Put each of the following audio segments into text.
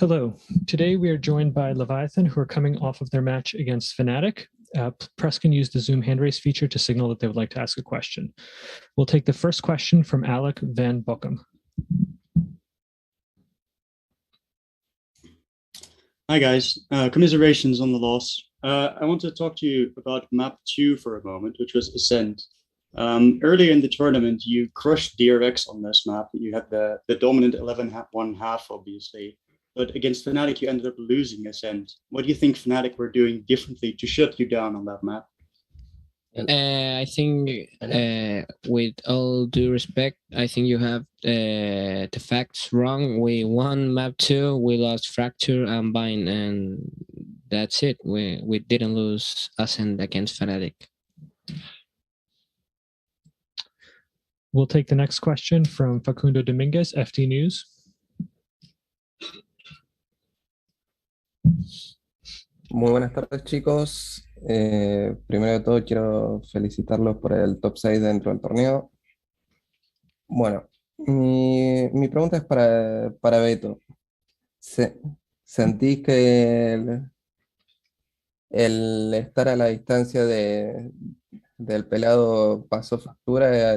Hello. Today we are joined by Leviatán, who are coming off of their match against Fnatic. Press can use the Zoom hand raise feature to signal that they would like to ask a question. We'll take the first question from Alec Van Bockum. Hi guys, commiserations on the loss. I want to talk to you about map 2 for a moment, which was Ascent. Earlier in the tournament, you crushed DRX on this map. You had the dominant 11-1/2, obviously. But against Fnatic, you ended up losing Ascent. What do you think Fnatic were doing differently to shut you down on that map? I think, with all due respect, I think you have the facts wrong. We won map 2, we lost Fracture and Bind, and that's it. We didn't lose Ascent against Fnatic. We'll take the next question from Facundo Dominguez, FT News. Muy buenas tardes, chicos. Primero de todo, quiero felicitarlos por el top 6 dentro del torneo. Bueno, mi pregunta es para Beto. ¿Sentís que el estar a la distancia del pelado pasó factura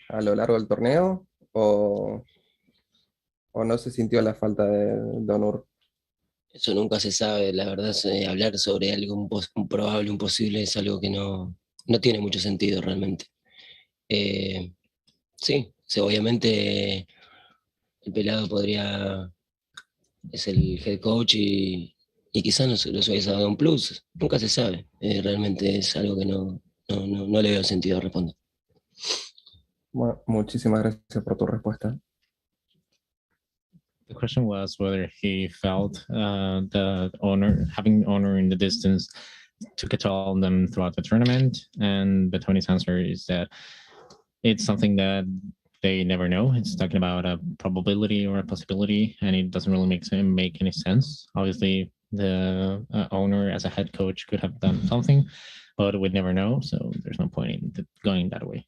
a lo largo del torneo? ¿O no se sintió la falta de Onur? Eso nunca se sabe, la verdad. Hablar sobre algo improbable, imposible, es algo que no tiene mucho sentido realmente. Sí, obviamente el pelado es el head coach y quizás nos hubiese dado un plus, nunca se sabe. Realmente es algo que no le veo sentido, respondo. Bueno, muchísimas gracias por tu respuesta. The question was whether he felt having owner in the distance took it all on them throughout the tournament, and Tony's answer is that it's something that they never know. It's talking about a probability or a possibility, and it doesn't really make any sense. Obviously, the owner as a head coach could have done something, but we'd never know, so there's no point in going that way.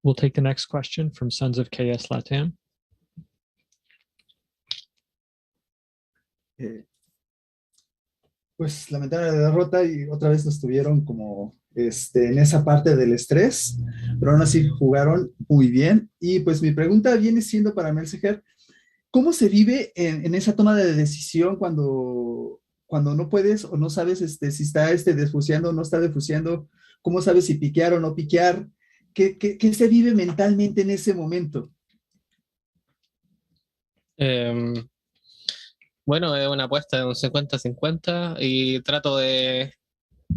We'll take the next question from Sons of KS LATAM. Pues lamentable la derrota y otra vez nos tuvieron como en esa parte del estrés, pero aún así jugaron muy bien. Y pues mi pregunta viene siendo para Melseger, ¿cómo se vive en esa toma de decisión cuando no puedes o no sabes si está desfuseando o no está defuseando? ¿Cómo sabes si piquear o no piquear? ¿Qué se vive mentalmente en ese momento? Bueno, es una apuesta de un 50-50 y trato de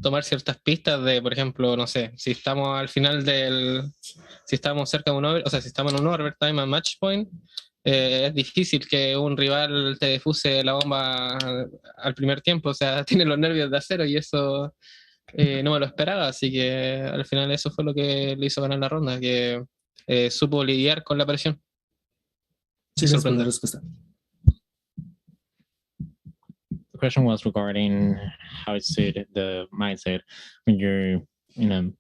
tomar ciertas pistas de, por ejemplo, no sé, si estamos al final si estamos cerca de un over, o sea, si estamos en un overtime a match point, es difícil que un rival te defuse la bomba al primer tiempo, o sea, tiene los nervios de acero y eso no me lo esperaba, así que al final eso fue lo que le hizo ganar la ronda, que supo lidiar con la presión. Sí, gracias por la respuesta. The question was regarding how it's the mindset when you're in a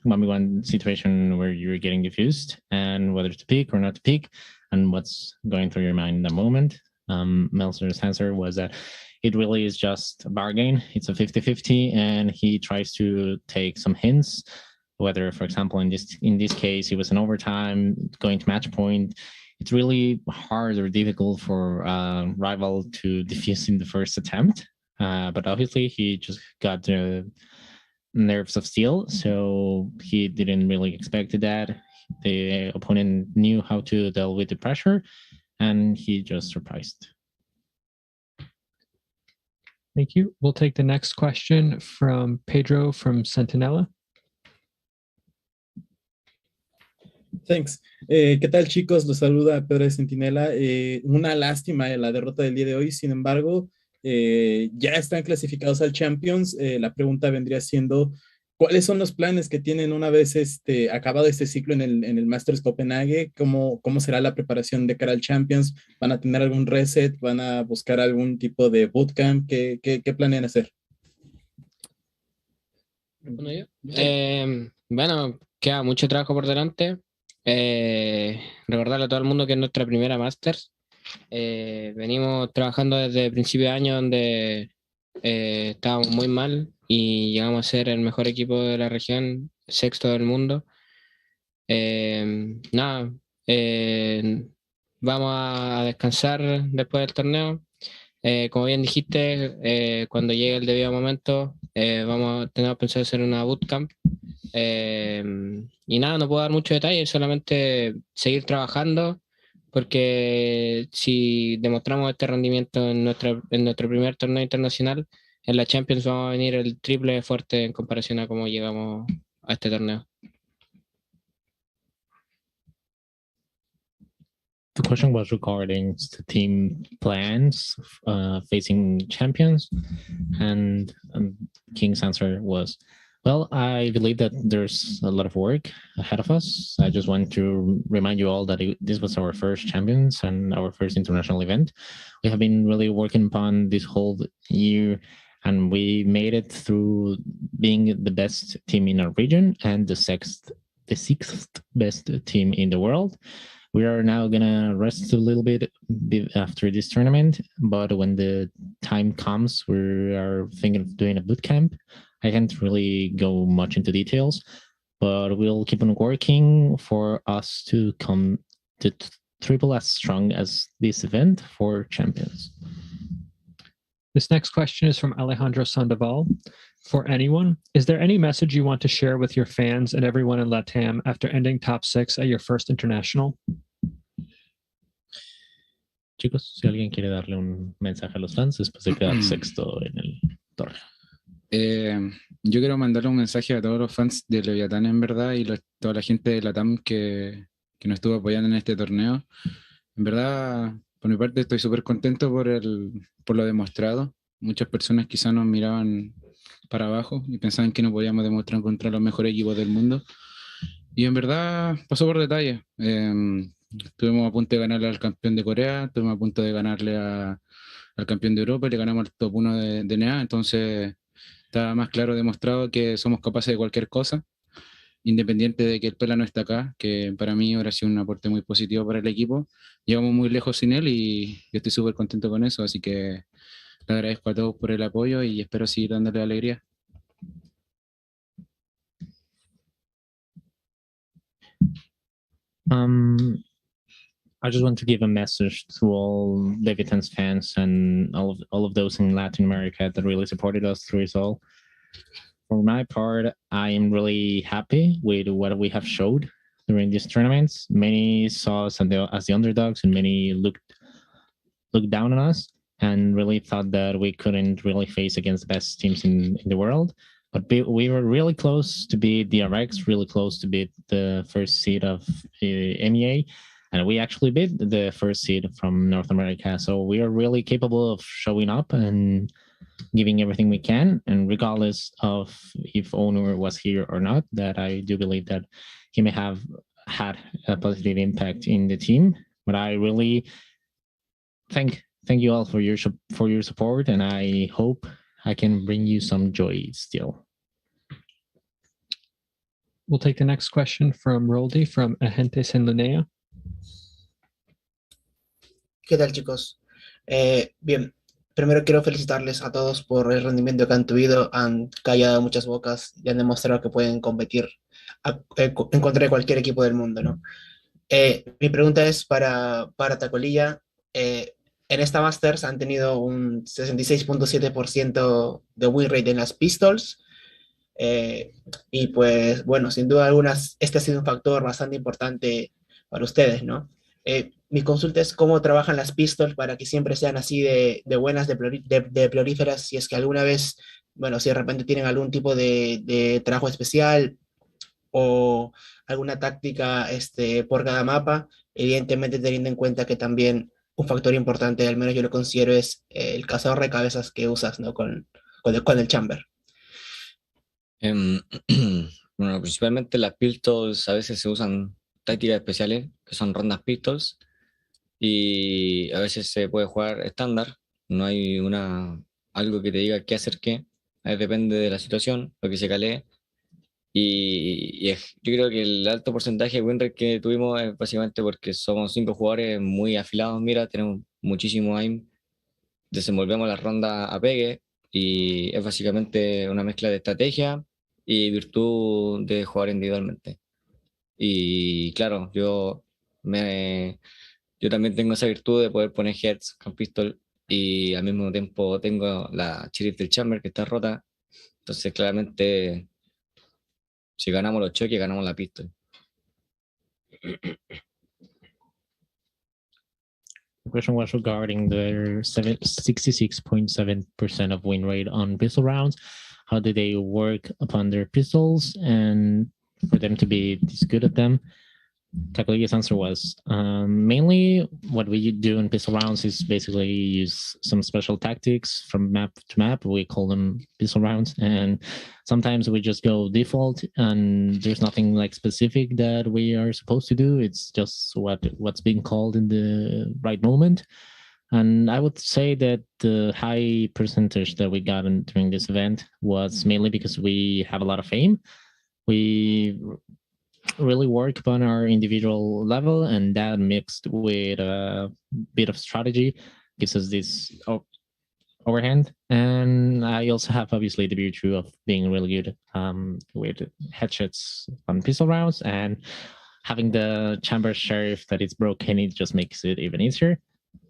1v1 situation where you're getting diffused, and whether to peek or not to peek, and what's going through your mind in that moment. Meltzer's answer was that it really is just a bargain. It's a 50-50, and he tries to take some hints, whether, for example, in this case, it was an overtime going to match point. It's really hard or difficult for a rival to defuse in the first attempt, but obviously he just got the nerves of steel, so he didn't really expect that. The opponent knew how to deal with the pressure, and he just surprised. Thank you. We'll take the next question from Pedro from Sentinella. Thanks. ¿Qué tal, chicos? Los saluda Pedro de Centinela. Una lástima la derrota del día de hoy. Sin embargo, ya están clasificados al Champions. La pregunta vendría siendo, ¿cuáles son los planes que tienen una vez acabado este ciclo en el Masters Copenhagen? ¿Cómo será la preparación de cara al Champions? ¿Van a tener algún reset? ¿Van a buscar algún tipo de bootcamp? ¿Qué planean hacer? Bueno, queda mucho trabajo por delante. Recordarle a todo el mundo que es nuestra primera Masters. Venimos trabajando desde el principio de año donde estábamos muy mal y llegamos a ser el mejor equipo de la región, sexto del mundo. Nada, vamos a descansar después del torneo. Como bien dijiste, cuando llegue el debido momento, tenemos pensado hacer una bootcamp. Y nada, no puedo dar mucho detalle, solamente seguir trabajando, porque si demostramos este rendimiento en nuestro primer torneo internacional, en la Champions vamos a venir el triple de fuerte en comparación a cómo llegamos a este torneo. The question was regarding the team plans facing champions, and King's answer was, well, I believe that there's a lot of work ahead of us. I just want to remind you all that this was our first champions and our first international event. We have been really working upon this whole year, and we made it through being the best team in our region and the sixth best team in the world. We are now gonna rest a little bit after this tournament, but when the time comes, we are thinking of doing a boot camp. I can't really go much into details, but we'll keep on working for us to come to triple as strong as this event for champions. This next question is from Alejandro Sandoval. For anyone, is there any message you want to share with your fans and everyone in LATAM after ending top 6 at your first international? Chicos, si alguien quiere darle un mensaje a los fans después de quedar sexto en el torneo. Yo quiero mandarle un mensaje a todos los fans de Leviatán, en verdad, y toda la gente de LATAM que nos estuvo apoyando en este torneo. En verdad, por mi parte, estoy súper contento por lo demostrado. Muchas personas quizás nos miraban para abajo y pensaban que no podíamos demostrar contra los mejores equipos del mundo. Y en verdad pasó por detalle. Estuvimos a punto de ganarle al campeón de Corea, estuvimos a punto de ganarle al campeón de Europa y le ganamos al top 1 de NEA. Entonces está más claro demostrado que somos capaces de cualquier cosa, independiente de que el Pela no está acá, que para mí ahora ha sido un aporte muy positivo para el equipo. Llegamos muy lejos sin él y yo estoy súper contento con eso, así que le agradezco a todos por el apoyo y espero seguir dándole alegría. I just want to give a message to all Leviatán's fans and all of those in Latin America that really supported us through it all. For my part, I am really happy with what we have showed during these tournaments. Many saw us as the underdogs, and many looked down on us and really thought that we couldn't really face against the best teams in the world. But we were really close to beat DRX, really close to beat the first seed of MEA, and we actually beat the first seed from North America. So we are really capable of showing up and giving everything we can. And regardless of if owner was here or not, that I do believe that he may have had a positive impact in the team. But I really thank you all for your support, and I hope I can bring you some joy still. We'll take the next question from Roldy from Agentes en Línea. ¿Qué tal, chicos? Bien, primero quiero felicitarles a todos por el rendimiento que han tenido. Han callado muchas bocas y han demostrado que pueden competir en contra de cualquier equipo del mundo, ¿no? Mi pregunta es para Tacolilla. En esta Masters han tenido un 66.7% de win rate en las pistols. Y pues, bueno, sin duda alguna, este ha sido un factor bastante importante para ustedes, ¿no? Mi consulta es cómo trabajan las pistols para que siempre sean así de buenas, de prolíferas, si es que alguna vez, bueno, si de repente tienen algún tipo de trabajo especial o alguna táctica por cada mapa, evidentemente teniendo en cuenta que también un factor importante, al menos yo lo considero, es el cazador de cabezas que usas, ¿no? con el chamber. Bueno, principalmente las pistols a veces se usan tácticas especiales, que son rondas pistols, y a veces se puede jugar estándar, no hay algo que te diga qué hacer qué, depende de la situación, lo que se calee, Yo creo que el alto porcentaje de win rate que tuvimos es básicamente porque somos 5 jugadores muy afilados, mira, tenemos muchísimo aim, desenvolvemos la ronda a pegue y es básicamente una mezcla de estrategia y virtud de jugar individualmente. Y claro, yo también tengo esa virtud de poder poner heads con pistol y al mismo tiempo tengo la sheriff del chamber que está rota. Entonces, claramente, si ganamos los choques, ganamos la pistol. The question was regarding their 66.7% of win rate on pistol rounds. How did they work upon their pistols and for them to be this good at them? Takalia's answer was mainly what we do in pistol rounds is basically use some special tactics from map to map. We call them pistol rounds, and sometimes we just go default, and there's nothing like specific that we are supposed to do. It's just what's being called in the right moment. And I would say that the high percentage that we got during this event was mainly because we have a lot of aim. We really work upon our individual level, and that mixed with a bit of strategy gives us this overhand. And I also have obviously the virtue of being really good with headshots on pistol rounds, and having the chamber sheriff that is broken, it just makes it even easier.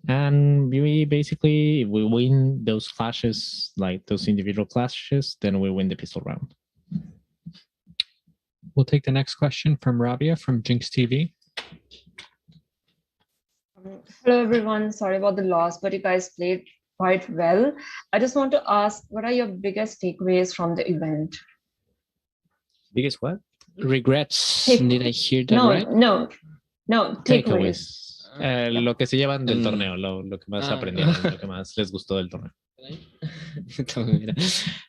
And we basically, if we win those clashes, like those individual clashes, then we win the pistol round. We'll take the next question from Rabia from Jinx TV. Hello, everyone. Sorry about the loss, but you guys played quite well. I just want to ask, what are your biggest takeaways from the event? Biggest what? Regrets. Did I hear that right? No, takeaways. Lo que se llevan del torneo, lo que más aprendieron, lo que más les gustó del torneo.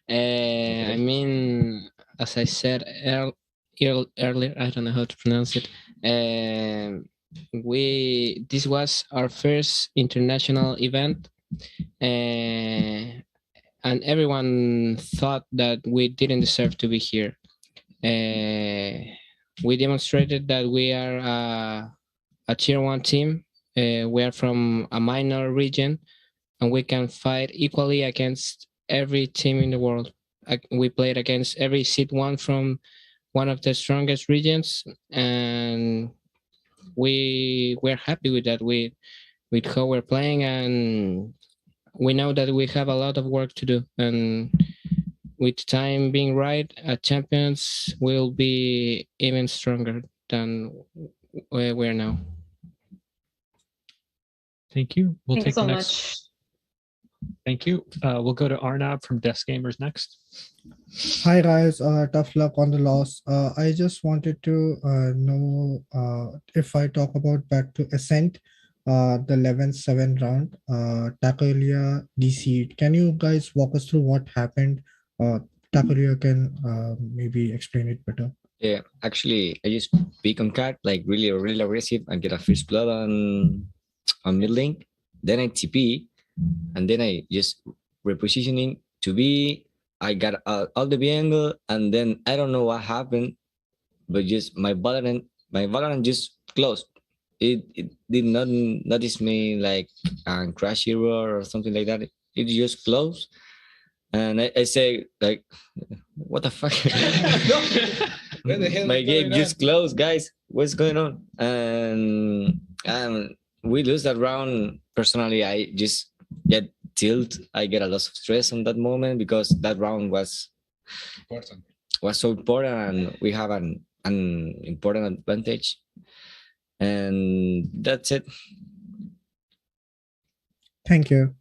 I mean, as I said earlier, I don't know how to pronounce it. This was our first international event, and everyone thought that we didn't deserve to be here. We demonstrated that we are a tier 1 team. We are from a minor region, and we can fight equally against every team in the world. We played against every seed 1 from one of the strongest regions, and we're happy with that, with how we're playing, and we know that we have a lot of work to do, and with time being right, champions will be even stronger than where we're now. Thank you. Thank you so much. Thank you. We'll go to Arnab from Desk Gamers next. Hi guys, tough luck on the loss. I just wanted to know if I talk about back to Ascent, the 11-7 round, Takelia DC. Can you guys walk us through what happened? Takelia can maybe explain it better. Yeah, actually, I just pick on card, like really aggressive, and get a first blood on mid lane. Then I TP, and then I just repositioning to B. I got all the B angle, and then I don't know what happened, but just my Valorant just closed. It did not notice me like crash error or something like that. It just closed, and I say like, what the fuck? My game just closed, guys. What's going on? And we lose that round. Personally, I just get tilt. I get a lot of stress on that moment because that round was so important, and we have an important advantage. And that's it. Thank you.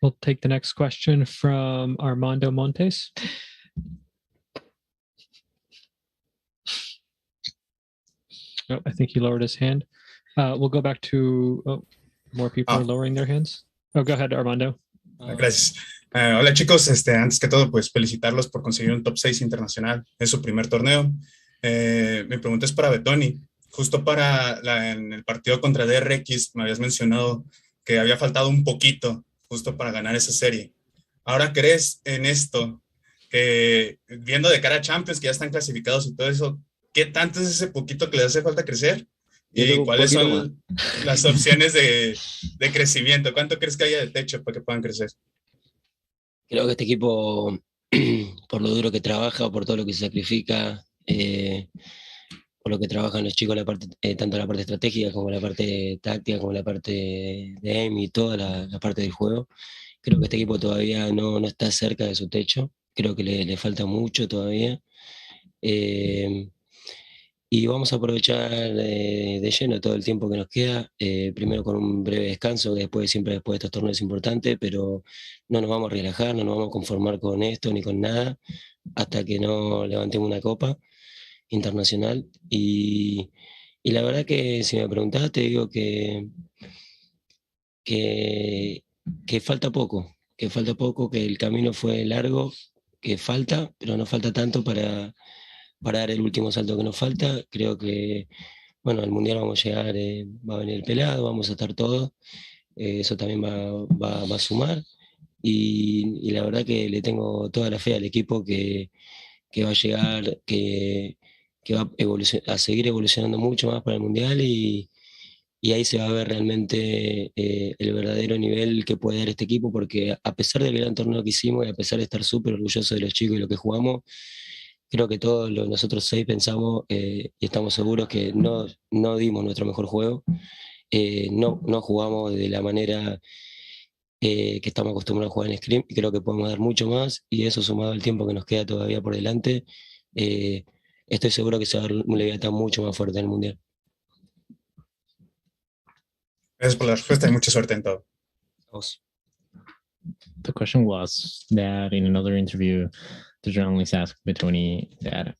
We'll take the next question from Armando Montes. Oh, I think he lowered his hand. We'll go back to more people are lowering their hands. Oh, go ahead, Armando. Gracias. Hola chicos, antes que todo, pues felicitarlos por conseguir un top 6 internacional. Es su primer torneo. Mi pregunta es para Betoni. Justo en el partido contra DRX me habías mencionado que había faltado un poquito justo para ganar esa serie. ¿Ahora crees en esto viendo de cara a Champions, que ya están clasificados y todo eso, ¿qué tanto es ese poquito que les hace falta crecer? ¿Y cuáles son las opciones de crecimiento? ¿Cuánto crees que haya de techo para que puedan crecer? Creo que este equipo, por lo duro que trabaja, por todo lo que se sacrifica, por lo que trabajan los chicos, tanto la parte estratégica como la parte táctica, como la parte de aim y toda la parte del juego, creo que este equipo todavía no está cerca de su techo. Creo que le falta mucho todavía. Y vamos a aprovechar de lleno todo el tiempo que nos queda, primero con un breve descanso, que siempre después de estos torneos es importante, pero no nos vamos a relajar, no nos vamos a conformar con esto ni con nada, hasta que no levantemos una copa internacional. Y la verdad que si me preguntás, te digo que falta poco, que el camino fue largo, que falta, pero no falta tanto para dar el último salto que nos falta. Creo que, bueno, al Mundial vamos a llegar, va a venir el pelado, vamos a estar todos, eso también va a sumar, y la verdad que le tengo toda la fe al equipo que va a llegar, que va a seguir evolucionando mucho más para el Mundial, y ahí se va a ver realmente el verdadero nivel que puede dar este equipo, porque a pesar del gran torneo que hicimos y a pesar de estar súper orgullosos de los chicos y lo que jugamos, creo que todos nosotros 6 pensamos y estamos seguros que no dimos nuestro mejor juego, no jugamos de la manera que estamos acostumbrados a jugar en Scrim, y creo que podemos dar mucho más, y eso sumado al tiempo que nos queda todavía por delante, estoy seguro que se va a dar un Leviatán mucho más fuerte en el Mundial. Gracias por la respuesta y mucha suerte en todo. The question was that in another interview, the journalist asked Betoni that,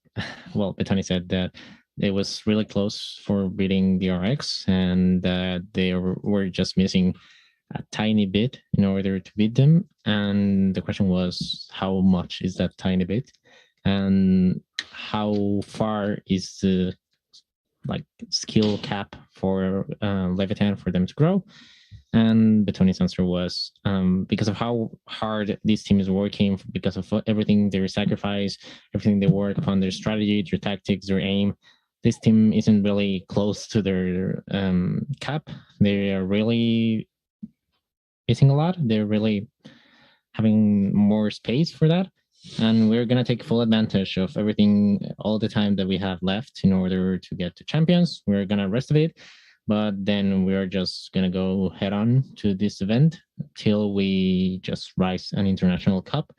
well, Betoni said that it was really close for beating the RX, and that they were just missing a tiny bit in order to beat them. And the question was, how much is that tiny bit? And how far is the skill cap for Leviatán for them to grow? And Betoni's answer was, because of how hard this team is working, because of everything they sacrifice, everything they work upon, their strategy, their tactics, their aim, this team isn't really close to their cap. They are really missing a lot. They're really having more space for that. And we're going to take full advantage of everything, all the time that we have left in order to get to champions. We're going to rest of it, but then we're just going to go head on to this event till we just rise an international cup.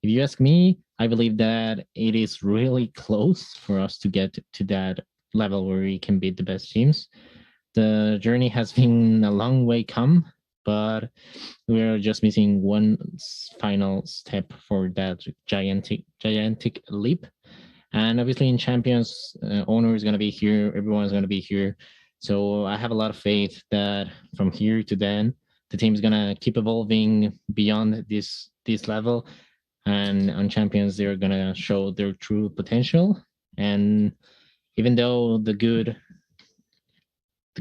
If you ask me, I believe that it is really close for us to get to that level where we can beat the best teams. The journey has been a long way come, but we're just missing one final step for that gigantic leap. And obviously in Champions, Owner is going to be here, everyone's going to be here. So I have a lot of faith that from here to then, the team is going to keep evolving beyond this level. And on Champions, they're going to show their true potential. And even though the good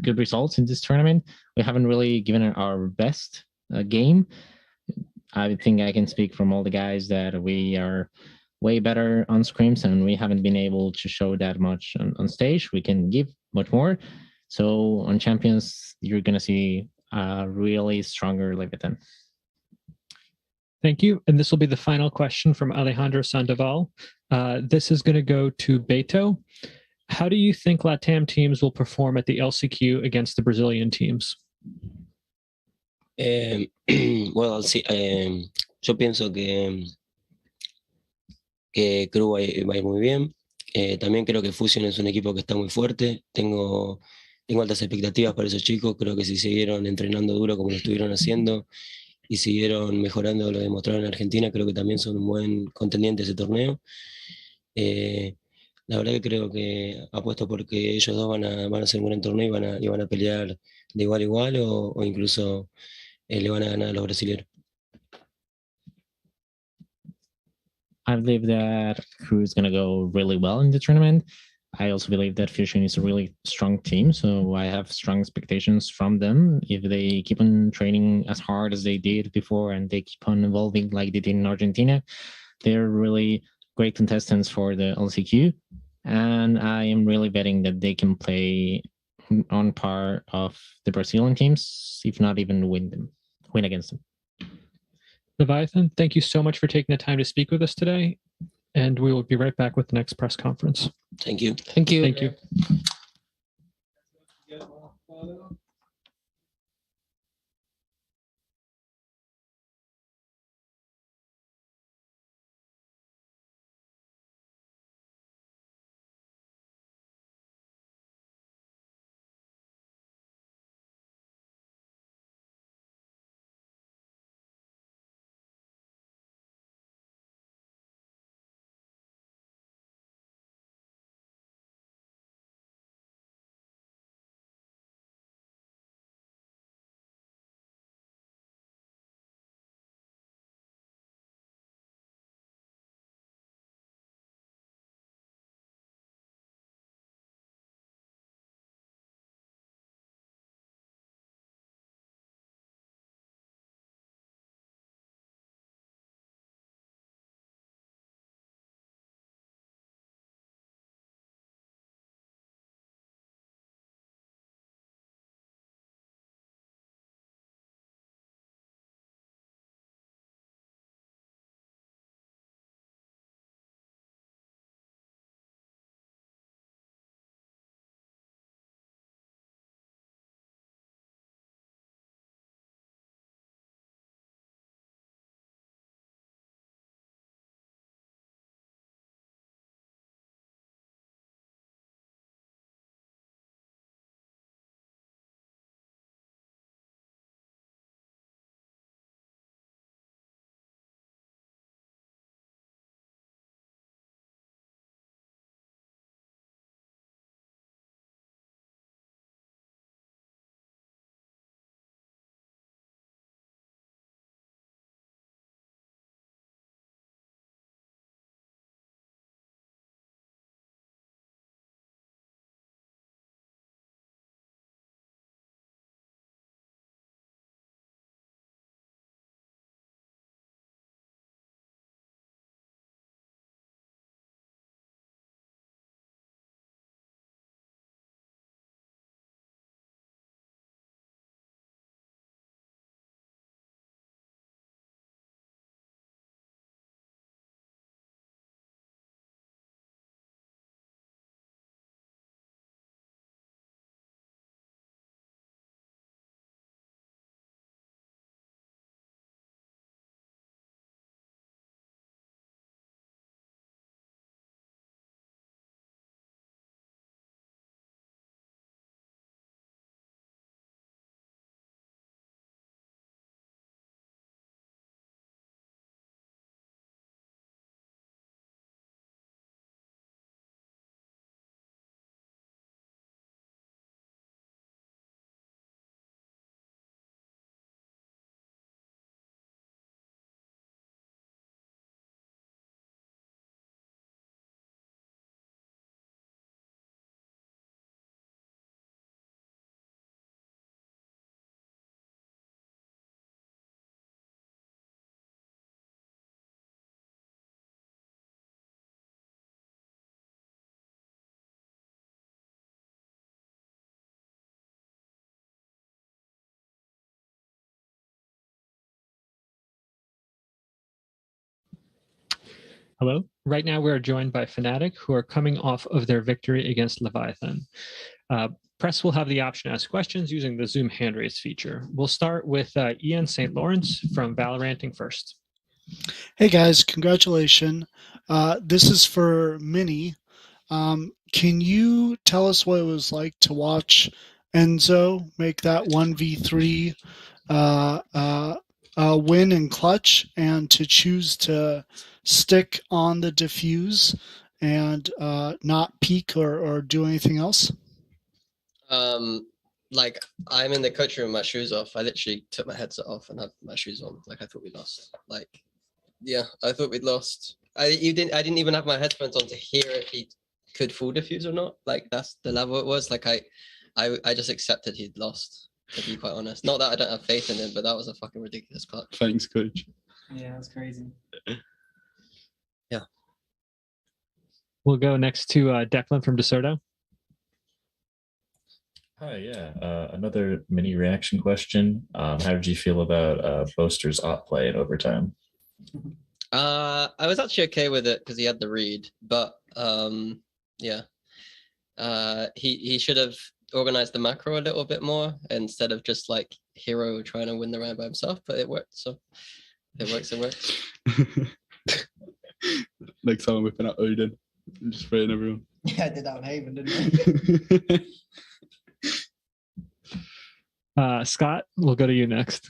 results in this tournament, we haven't really given it our best game. I think I can speak from all the guys that we are way better on scrims, and we haven't been able to show that much on stage. We can give much more. So on Champions, you're going to see a really stronger Leviatán. Thank you. And this will be the final question from Alejandro Sandoval. This is going to go to Beto. How do you think LATAM teams will perform at the LCQ against the Brazilian teams? Well, sí, yo pienso que Crew va a ir muy bien. También creo que Fusion es un equipo que está muy fuerte. Tengo altas expectativas para esos chicos. Creo que si siguieron entrenando duro como lo estuvieron haciendo y siguieron mejorando lo demostraron en Argentina, creo que también son un buen contendiente de ese torneo. La verdad que creo que apuesto porque ellos dos van a hacer un buen torneo y van a pelear de igual a igual o incluso le van a ganar a los brasileños. I believe that Crew is going to go really well in the tournament. I also believe that Fusion is a really strong team, so I have strong expectations from them. If they keep on training as hard as they did before and they keep on evolving like they did in Argentina, they're really great contestants for the LCQ, and I am really betting that they can play on par of the Brazilian teams, if not even win against them. Leviathan, thank you so much for taking the time to speak with us today, and we will be right back with the next press conference. Thank you. Thank you. Thank you. Hello. Right now, we're joined by Fnatic, who are coming off of their victory against Leviathan. Press will have the option to ask questions using the Zoom hand raise feature. We'll start with Ian St. Lawrence from Valoranting first. Hey guys, congratulations. This is for Minnie. Can you tell us what it was like to watch Enzo make that 1v3 win in clutch and to choose to stick on the Defuse and not peek or do anything else? Like I'm in the coach room with my shoes off. I literally took my headset off and had my shoes on. Like I thought we lost. Like, yeah, I thought we'd lost. I didn't even have my headphones on to hear if he could full Defuse or not. Like that's the level it was. Like I just accepted he'd lost, to be quite honest. Not that I don't have faith in him, but that was a fucking ridiculous clutch. Thanks, coach. Yeah, that's crazy. We'll go next to Declan from Deserto. Hi, another mini reaction question. How did you feel about Boaster's op play in overtime? I was actually okay with it because he had the read, but yeah, he should have organized the macro a little bit more instead of just like Hero trying to win the round by himself. But it worked, so if it works, it works. Like someone whipping out Odin and just spraying everyone. Yeah, I did that on Haven, didn't I? Scott, we'll go to you next.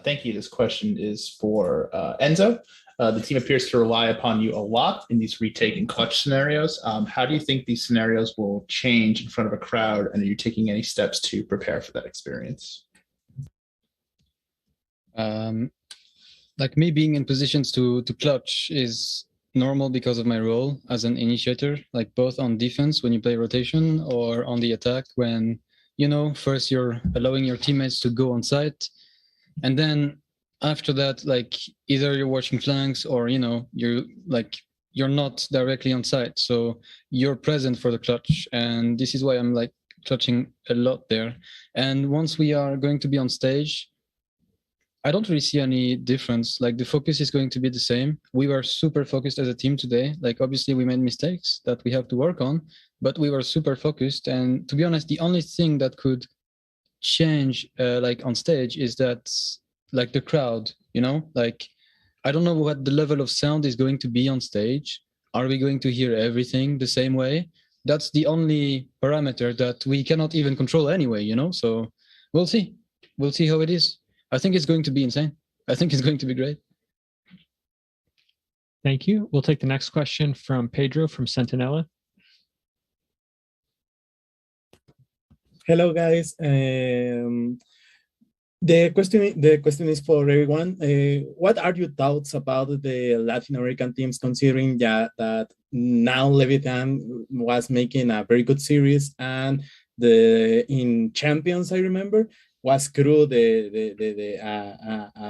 Thank you. This question is for Enzo. The team appears to rely upon you a lot in these retake and clutch scenarios. How do you think these scenarios will change in front of a crowd? And are you taking any steps to prepare for that experience? Like me being in positions to clutch is normal because of my role as an initiator, like both on defense when you play rotation or on the attack when, you know, first you're allowing your teammates to go on site. And then after that, like either you're watching flanks or, you know, you're not directly on site. So you're present for the clutch. And this is why I'm like clutching a lot there. And once we are going to be on stage, I don't really see any difference. Like the focus is going to be the same. We were super focused as a team today. Like obviously we made mistakes that we have to work on, but we were super focused. And to be honest, the only thing that could change like on stage is that like the crowd, you know, like I don't know what the level of sound is going to be on stage. Are we going to hear everything the same way? That's the only parameter that we cannot even control anyway, you know. So we'll see how it is. I think it's going to be insane. I think it's going to be great. Thank you. We'll take the next question from Pedro from Sentinella. Hello, guys. The question is for everyone. What are your thoughts about the Latin American teams, considering that now Leviatán was making a very good series, and in Champions, I remember, was Crew a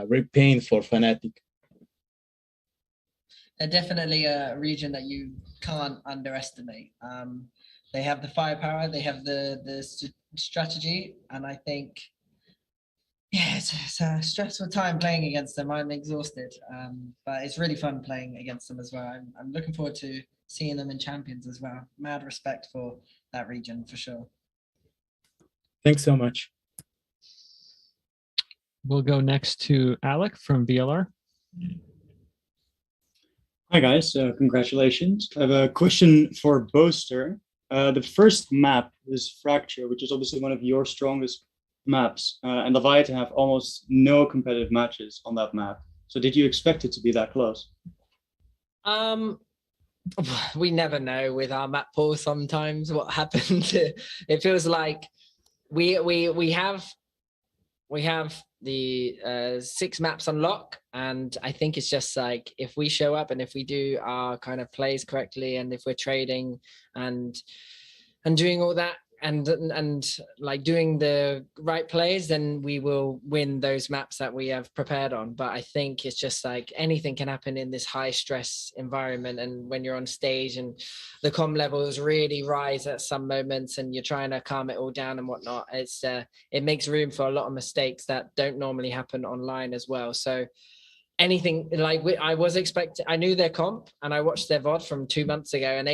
great pain for Fnatic? They're definitely a region that you can't underestimate. They have the firepower, they have the strategy, and I think, yeah, it's a stressful time playing against them. I'm exhausted, but it's really fun playing against them as well. I'm looking forward to seeing them in Champions as well. Mad respect for that region for sure. Thanks so much. We'll go next to Alec from BLR. Hi guys, congratulations. I have a question for Boaster. The first map is Fracture, which is obviously one of your strongest maps, and Leviatán have almost no competitive matches on that map. So did you expect it to be that close? We never know with our map pool sometimes what happens. It feels like we have the 6 maps on lock, and I think it's just like if we show up and if we do our kind of plays correctly, and if we're trading and doing all that and like doing the right plays, then we will win those maps that we have prepared on. But I think it's just like anything can happen in this high stress environment, and when you're on stage and the comm levels really rise at some moments and you're trying to calm it all down and whatnot, it makes room for a lot of mistakes that don't normally happen online as well. So anything like I knew their comp and I watched their VOD from 2 months ago, and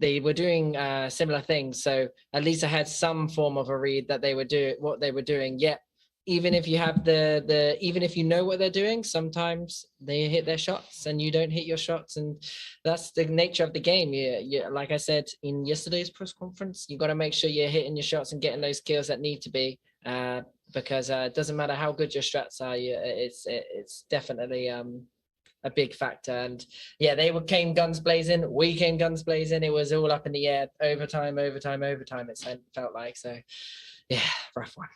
they were doing similar things. So at least I had some form of a read that they would do what they were doing. Yet, even if you have even if you know what they're doing, sometimes they hit their shots and you don't hit your shots, and that's the nature of the game. You like I said in yesterday's press conference, you got to make sure you're hitting your shots and getting those kills that need to be. Because it doesn't matter how good your strats are, it's definitely a big factor. And yeah, came guns blazing, we came guns blazing, it was all up in the air, overtime, it felt like. So yeah, rough one.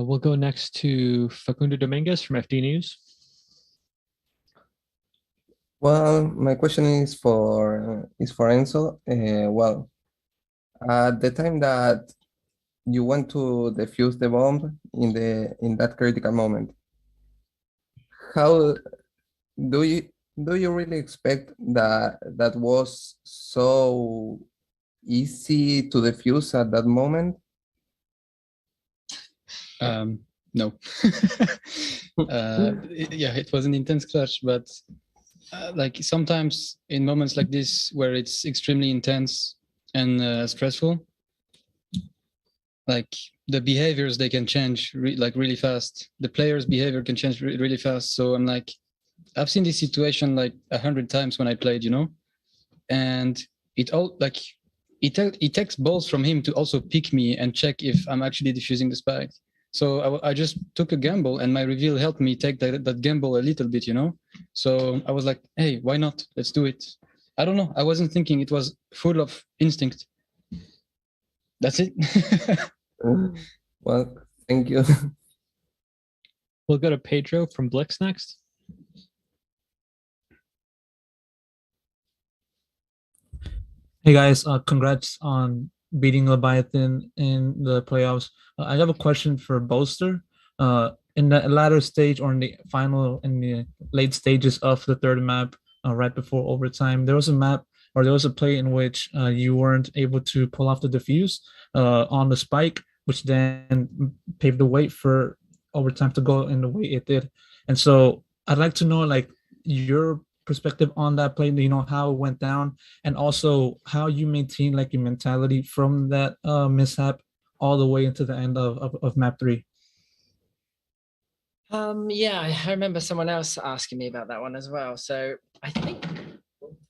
We'll go next to Facundo Dominguez from FD News. Well, my question is for Enzo. Well, at the time that you went to defuse the bomb in that critical moment, how do you really expect that was so easy to defuse at that moment? No. Yeah, it was an intense clutch, but like sometimes in moments like this where it's extremely intense and stressful, like the behaviors, they can change like really fast. The players' behavior can change really fast. So I'm like, I've seen this situation like 100 times when I played, and it all like it takes balls from him to also pick me and check if I'm actually defusing the spike. So I just took a gamble, and my reveal helped me take that gamble a little bit, So I was like, hey, why not? Let's do it. I don't know. I wasn't thinking. It was full of instinct. That's it. Well, thank you. We'll go to Pedro from Blix next. Hey guys, congrats on beating Leviathan in the playoffs. I have a question for Boaster. In the latter stage or in the late stages of the third map, right before overtime, there was a play in which you weren't able to pull off the defuse on the spike, which then paved the way for overtime to go in the way it did. And so I'd like to know like your perspective on that play, how it went down, and also how you maintain like your mentality from that mishap all the way into the end of map 3. Yeah, I remember someone else asking me about that one as well. So I think,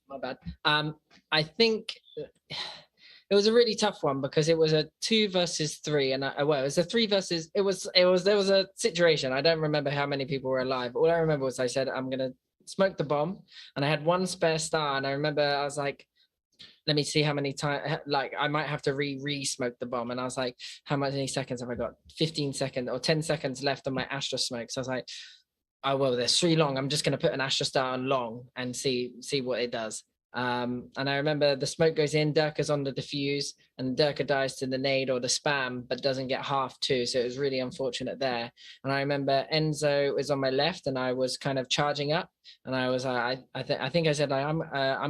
my bad. I think it was a really tough one because it was a 2 versus 3, and it was a 3 versus. There was a situation. I don't remember how many people were alive. All I remember was I said I'm gonna smoke the bomb, and I had 1 spare star, and I remember I was like, let me see how many times, like I might have to re-smoke the bomb. And I was like, how many seconds have I got? 15 seconds or 10 seconds left on my Astra smoke. So I was like, oh, well, there's 3 long. I'm just going to put an Astra star on long and see what it does. And I remember the smoke goes in, Durka's on the defuse, and Durka dies to the nade or the spam, but doesn't get half too. So it was really unfortunate there. And I remember Enzo was on my left, and I was kind of charging up, and I was, I think I said, I'm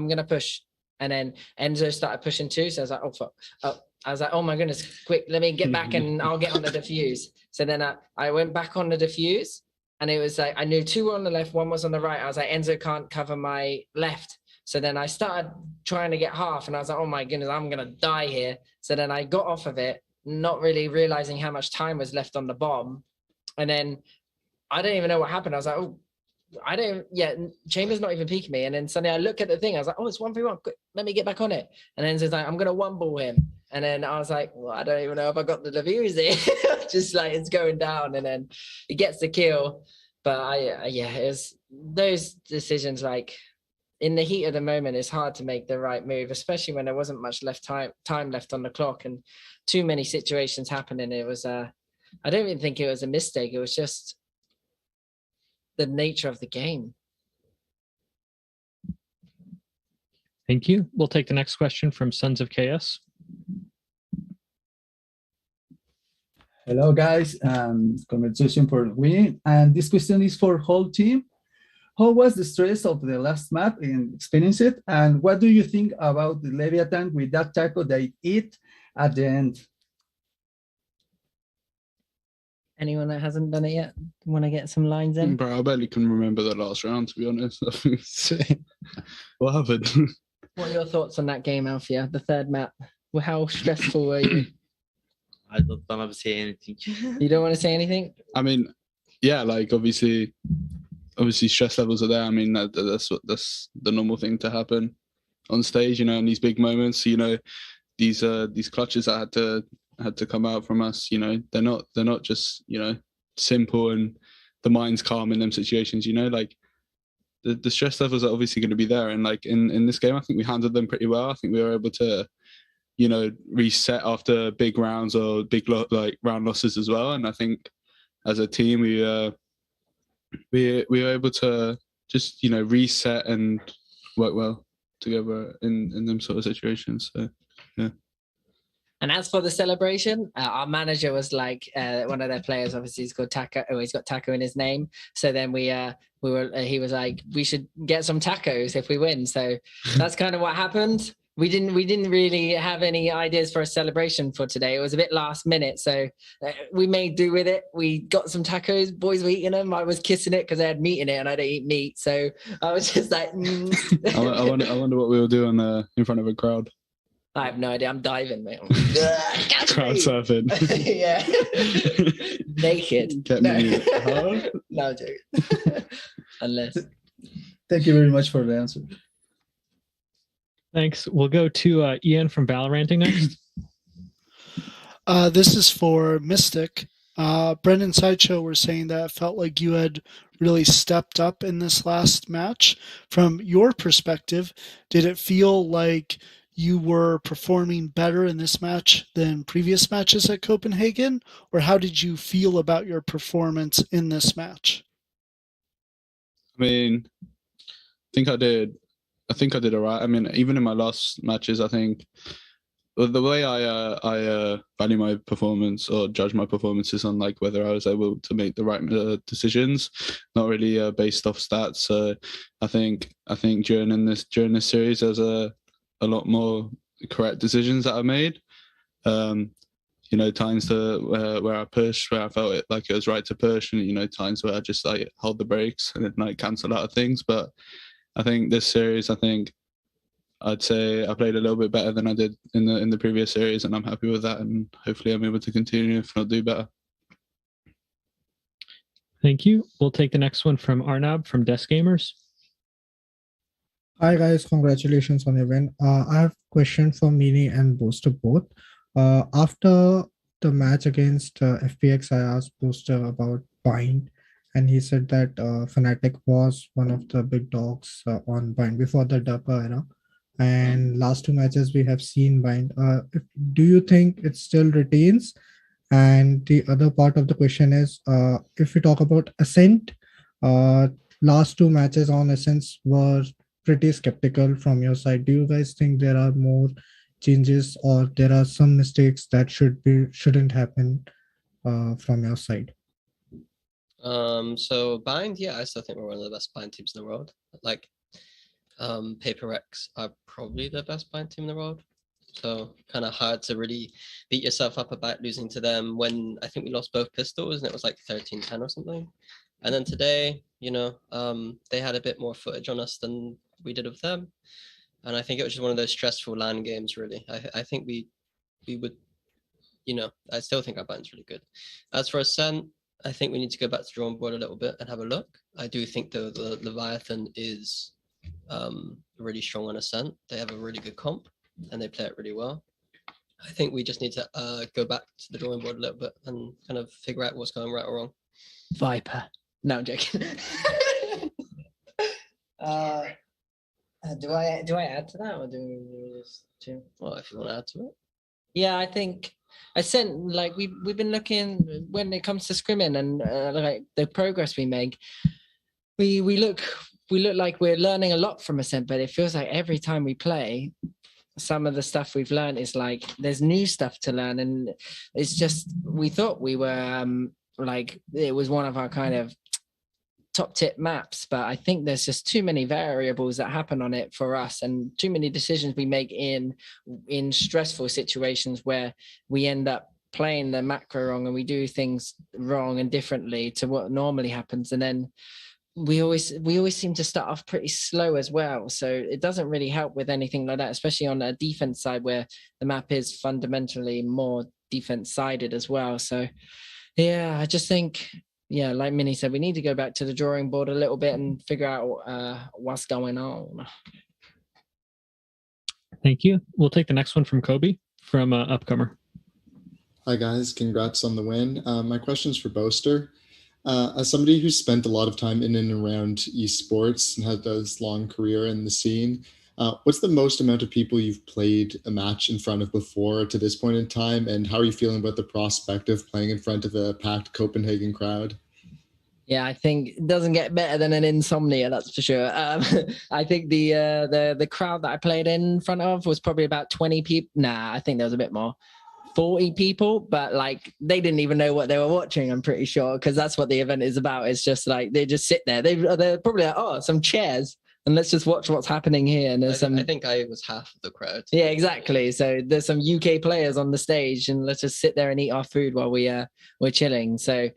going to push. And then Enzo started pushing too. So I was like, oh, fuck. Oh, I was like, oh my goodness, quick, let me get back and I'll get on the defuse. So then I went back on the defuse, and it was like, I knew 2 were on the left, 1 was on the right. I was like, Enzo can't cover my left. So then I started trying to get half, and I was like, oh my goodness, I'm going to die here. So then I got off of it, not really realizing how much time was left on the bomb. And then I don't even know what happened. I was like, oh, Chamber's not even peeking me. And then suddenly I look at the thing. I was like, oh, it's 1v1. Quick, let me get back on it. And then it's like, I'm going to 1-ball him. And then I was like, well, I don't even know if I got the defuse there. Just like it's going down. And then he gets the kill. But it was those decisions, like in the heat of the moment, it's hard to make the right move, especially when there wasn't much time left on the clock and too many situations happening. It was, I don't even think it was a mistake. It was just the nature of the game. Thank you. We'll take the next question from Sons of Chaos. Hello, guys. Congratulations for winning. And this question is for whole team. How was the stress of the last map and experience it? And what do you think about the Leviatán with that tackle they eat at the end? Anyone that hasn't done it yet want to get some lines in? Bro, I barely can remember the last round, to be honest. What happened? What are your thoughts on that game, Alfia? The third map. Well, how stressful were you? I don't want to say anything. You don't want to say anything? I mean, yeah, like obviously stress levels are there. I mean, that's the normal thing to happen on stage, in these big moments. These clutches that had to come out from us, they're not just simple and the mind's calm in them situations. Like the stress levels are obviously going to be there, and like in this game I think we handled them pretty well. I think we were able to reset after big rounds or round losses as well, and I think as a team we were able to just reset and work well together in them sort of situations. So yeah. And as for the celebration, our manager was like, one of their players, obviously, he's called Taco. Oh, he's got Taco in his name. So then he was like, we should get some tacos if we win. So that's kind of what happened. We didn't really have any ideas for a celebration for today. It was a bit last minute, so we made do with it. We got some tacos. Boys were eating them. I was kissing it because I had meat in it, and I don't eat meat. So I was just like, I wonder what we'll do in front of a crowd. I have no idea. I'm diving, mate. Crowd surfing. Yeah. Naked. Huh? No, I'm joking. Unless. Thank you very much for the answer. Thanks. We'll go to Ian from Valoranting next. This is for Mystic. Brendan Sideshow were saying that it felt like you had really stepped up in this last match. From your perspective, did it feel like you were performing better in this match than previous matches at Copenhagen? Or how did you feel about your performance in this match? I mean, I think I did all right. I mean, even in my last matches, I think the way I value my performance or judge my performances on like whether I was able to make the right decisions, not really based off stats. So I think during this series, there's a lot more correct decisions that I made. You know, times where I pushed, where I felt it like it was right to push, and you know, times where I just like hold the brakes and then like cancel out of things. But I think this series, I'd say I played a little bit better than I did in the previous series, and I'm happy with that. And hopefully, I'm able to continue, if not do better. Thank you. We'll take the next one from Arnab from Desk Gamers. Hi guys, congratulations on your win. I have a question for Mini and Booster both. After the match against FPX, I asked Booster about Bind, and he said that Fnatic was one of the big dogs on Bind before the Dapper era. And last two matches we have seen Bind. Do you think it still retains? And the other part of the question is, if we talk about Ascent, last two matches on Ascent were pretty skeptical from your side. Do you guys think there are more changes or there are some mistakes that shouldn't happen from your side? So Bind, yeah, I still think we're one of the best Bind teams in the world. Like, Paper X are probably the best Bind team in the world. So kind of hard to really beat yourself up about losing to them when I think we lost both pistols and it was like 13-10 or something. And then today, you know, they had a bit more footage on us than we did of them. And I think it was just one of those stressful LAN games, really. I think we would, you know, I still think our Bind's really good. As for Ascent, I think we need to go back to the drawing board a little bit and have a look. I do think the Leviatán is really strong on Ascent. They have a really good comp and they play it really well. I think we just need to go back to the drawing board a little bit and kind of figure out what's going right or wrong. Viper. No, I'm joking. Do I add to that or do we just do? Well, if you want to add to it. Yeah, I think Ascent, like we've been looking when it comes to scrimming and like the progress we make. We look like we're learning a lot from Ascent, but it feels like every time we play, some of the stuff we've learned is like there's new stuff to learn, and it's just we thought we were like it was one of our kind of top tip maps, but I think there's just too many variables that happen on it for us and too many decisions we make in stressful situations where we end up playing the macro wrong and we do things wrong and differently to what normally happens, and then we always seem to start off pretty slow as well, so it doesn't really help with anything like that, especially on a defense side where the map is fundamentally more defense sided as well. So yeah, I just think, yeah, like Minnie said, we need to go back to the drawing board a little bit and figure out what's going on. Thank you. We'll take the next one from Kobe from Upcomer. Hi guys, congrats on the win. My question is for Boaster. As somebody who's spent a lot of time in and around esports and had this long career in the scene, what's the most amount of people you've played a match in front of before to this point in time, and how are you feeling about the prospect of playing in front of a packed Copenhagen crowd? Yeah, I think it doesn't get better than an Insomnia, that's for sure. I think the crowd that I played in front of was probably about 20 people. Nah, I think there was a bit more. 40 people, but like they didn't even know what they were watching, I'm pretty sure, because that's what the event is about. It's just like they just sit there. They're probably like, oh, some chairs, and let's just watch what's happening here. And there's I think I was half of the crowd. Yeah, exactly. So there's some UK players on the stage, and let's just sit there and eat our food while we're chilling. So,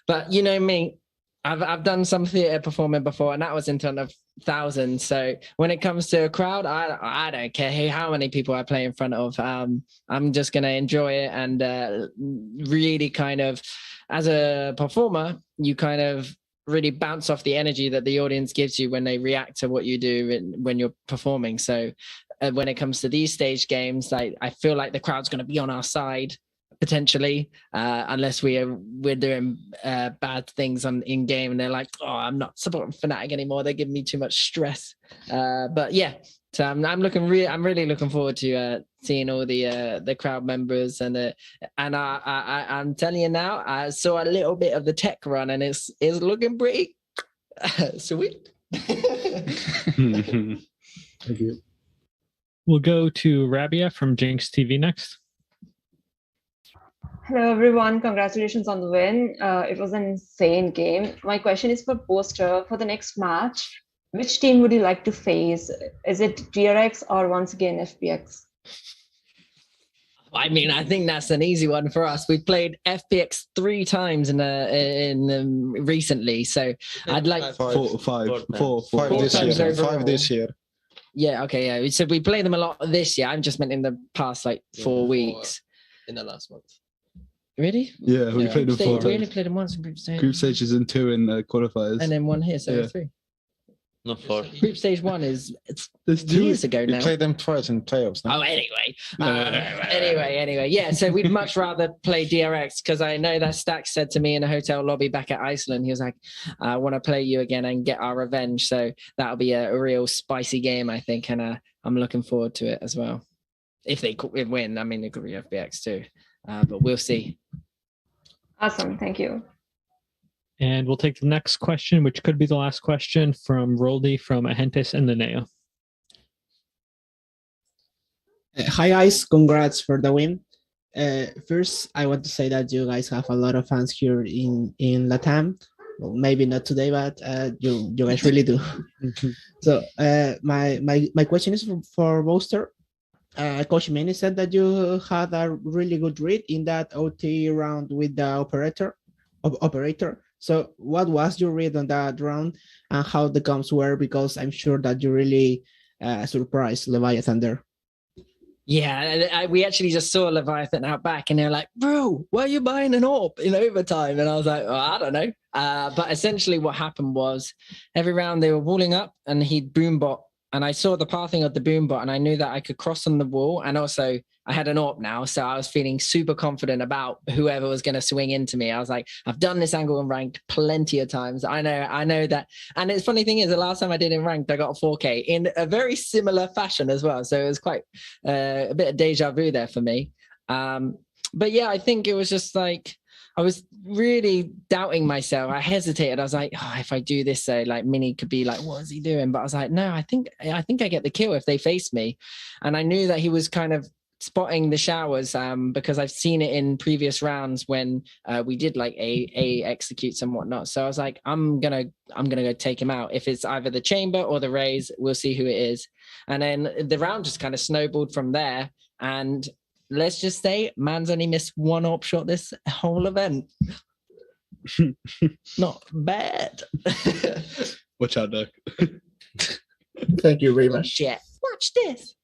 but you know me, I've done some theatre performing before, and that was in front of thousands. So when it comes to a crowd, I don't care how many people I play in front of. I'm just gonna enjoy it and really kind of, as a performer, you kind of really bounce off the energy that the audience gives you when they react to what you do when you're performing. So when it comes to these stage games, I feel like the crowd's going to be on our side potentially, unless we're doing bad things in game and they're like, oh, I'm not supporting Fnatic anymore, they're giving me too much stress. But yeah, so I'm really looking forward to seeing all the crowd members, and I'm telling you now, I saw a little bit of the tech run and it's looking pretty sweet. Thank you. We'll go to Rabia from Jinx TV next. Hello everyone, congratulations on the win. It was an insane game. My question is for Poster. For the next match, which team would you like to face? Is it DRX or once again FPX? I mean, I think that's an easy one for us. We played FPX 3 times in recently, so I'd like five this year. Yeah, okay, yeah. We said we played them a lot this year. I'm just meant in the past 4 weeks. In the last month. Really? Yeah, we played them 4 times. We only played them once in group stage. Group stages and 2 in qualifiers. And then 1 here, so 3. Not 4. Group stage 1 is There's 2 years ago we now. played them twice in playoffs. Oh, anyway. Anyway. Yeah, so we'd much rather play DRX because I know that Stack said to me in a hotel lobby back at Iceland, he was like, I want to play you again and get our revenge. So that'll be a real spicy game, I think. And I'm looking forward to it as well. If they win, I mean, it could be FBX too. But we'll see. Awesome. Thank you. And we'll take the next question, which could be the last question, from Roldy from Agentes and Linnea. Hi guys, congrats for the win. First, I want to say that you guys have a lot of fans here in LATAM. Well, maybe not today, but you guys really do. So my question is for Boaster. Coach Manny said that you had a really good read in that OT round with the operator. So what was your read on that round and how the comps were? Because I'm sure that you really surprised Leviatán there. Yeah, we actually just saw Leviatán out back and they're like, bro, why are you buying an AWP in overtime? And I was like, well, I don't know. But essentially what happened was every round they were walling up and he'd boombot. And I saw the pathing of the boombot and I knew that I could cross on the wall. And also I had an AWP now. So I was feeling super confident about whoever was going to swing into me. I was like, I've done this angle in ranked plenty of times. I know that. And the funny thing is the last time I did in ranked, I got a 4K in a very similar fashion as well. So it was quite a bit of deja vu there for me. But yeah, I think it was just like, I was really doubting myself. I hesitated. I was like, oh, if I do this, so like Mini could be like, what is he doing? But I was like, no, I think I get the kill if they face me. And I knew that he was kind of spotting the showers because I've seen it in previous rounds when we did like a executes and whatnot. So I was like, I'm gonna go take him out. If it's either the chamber or the raise, we'll see who it is. And then the round just kind of snowballed from there. And let's just say man's only missed 1 AWP shot this whole event. Not bad. Watch out, Doc. Thank you very much. Yeah. Watch this.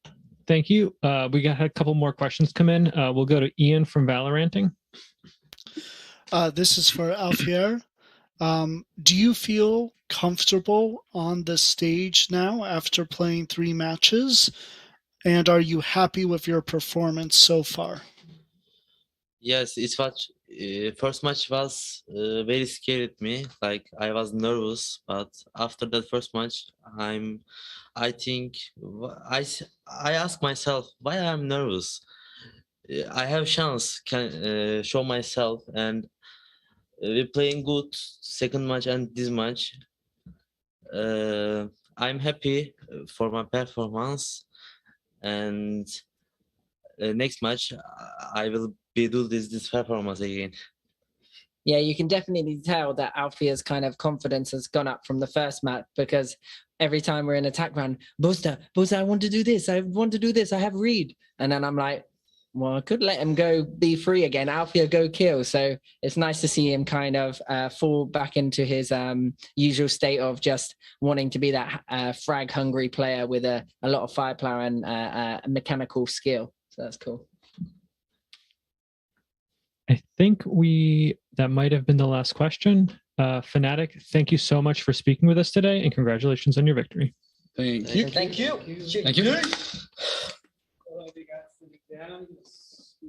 Thank you. We got a couple more questions come in. We'll go to Ian from Valoranting. This is for Alfier. Do you feel comfortable on the stage now after playing 3 matches? And are you happy with your performance so far? Yes, it's what first match was very scared me. Like I was nervous, but after that first match, I think I ask myself why I'm nervous. I have chance can show myself, and we're playing good second match and this match. I'm happy for my performance. And next match, I will we do this performance again. Yeah, you can definitely tell that Alfia's kind of confidence has gone up from the first map, because every time we're in attack round, Booster, I want to do this. I want to do this. I have read. And then I'm like, well, I could let him go be free again. Alfia, go kill. So it's nice to see him kind of fall back into his usual state of just wanting to be that frag hungry player with a lot of firepower and mechanical skill. So that's cool. I think that might have been the last question. Fnatic, thank you so much for speaking with us today, and congratulations on your victory. Thank you. Thank you. Thank you.